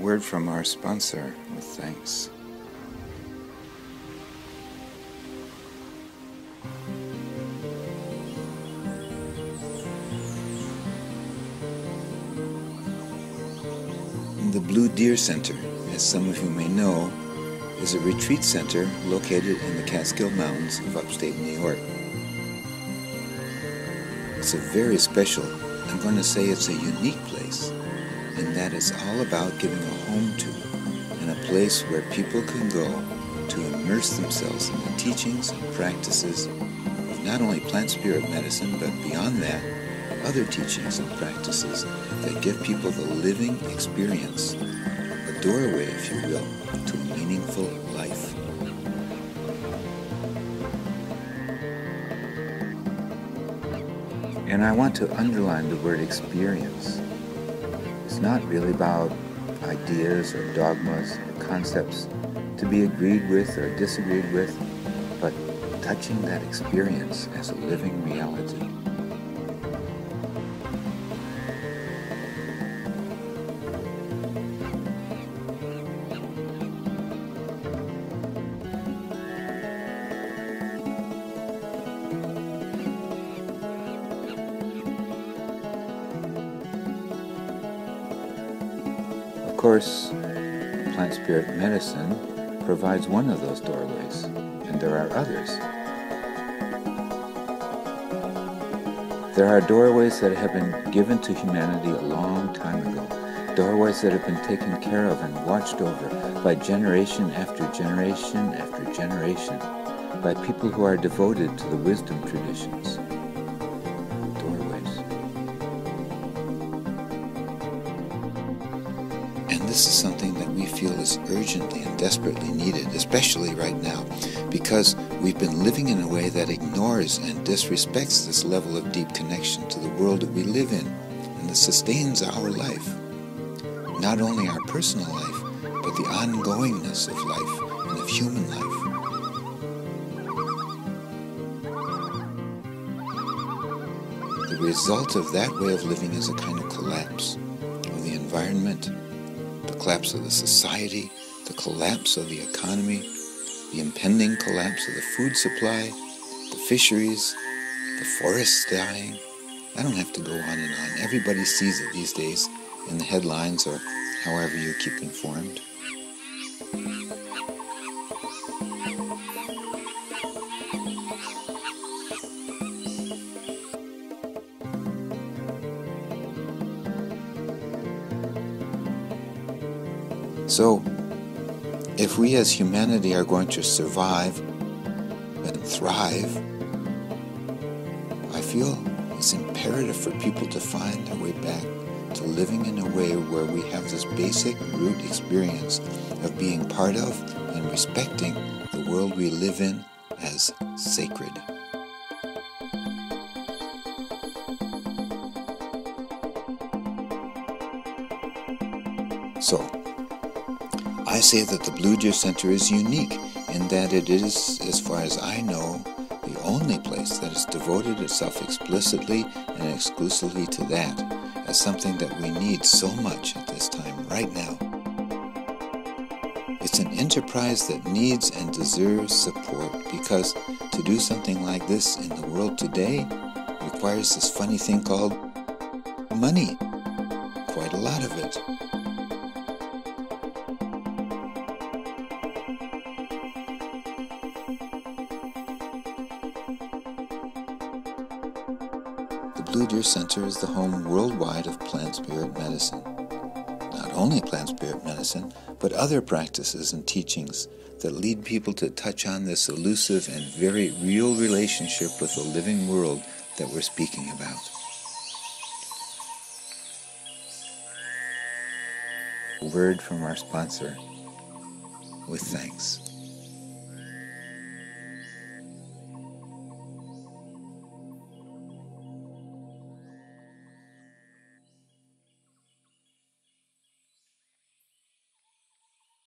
word from our sponsor with thanks. The Blue Deer Center, as some of you may know, is a retreat center located in the Catskill Mountains of upstate New York. It's a very special, I'm going to say it's a unique place, in that it's all about giving a home to and a place where people can go to immerse themselves in the teachings and practices of not only plant spirit medicine, but beyond that, other teachings and practices that give people the living experience, a doorway, if you will, to a meaningful life. And I want to underline the word experience. It's not really about ideas or dogmas or concepts to be agreed with or disagreed with, but touching that experience as a living reality. Of course, plant spirit medicine provides one of those doorways, and there are others. There are doorways that have been given to humanity a long time ago, doorways that have been taken care of and watched over by generation after generation after generation, by people who are devoted to the wisdom traditions. This is something that we feel is urgently and desperately needed, especially right now, because we've been living in a way that ignores and disrespects this level of deep connection to the world that we live in and that sustains our life. Not only our personal life, but the ongoingness of life and of human life. The result of that way of living is a kind of collapse of the environment, the collapse of the society, the collapse of the economy, the impending collapse of the food supply, the fisheries, the forests dying. I don't have to go on and on. Everybody sees it these days in the headlines or however you keep informed. So, if we as humanity are going to survive and thrive, I feel it's imperative for people to find their way back to living in a way where we have this basic root experience of being part of and respecting the world we live in as sacred. So, I say that the Blue Deer Center is unique in that it is, as far as I know, the only place that has devoted itself explicitly and exclusively to that as something that we need so much at this time, right now. It's an enterprise that needs and deserves support because to do something like this in the world today requires this funny thing called money. Quite a lot of it. The Blue Deer Center is the home worldwide of plant spirit medicine. Not only plant spirit medicine, but other practices and teachings that lead people to touch on this elusive and very real relationship with the living world that we're speaking about. A word from our sponsor with thanks.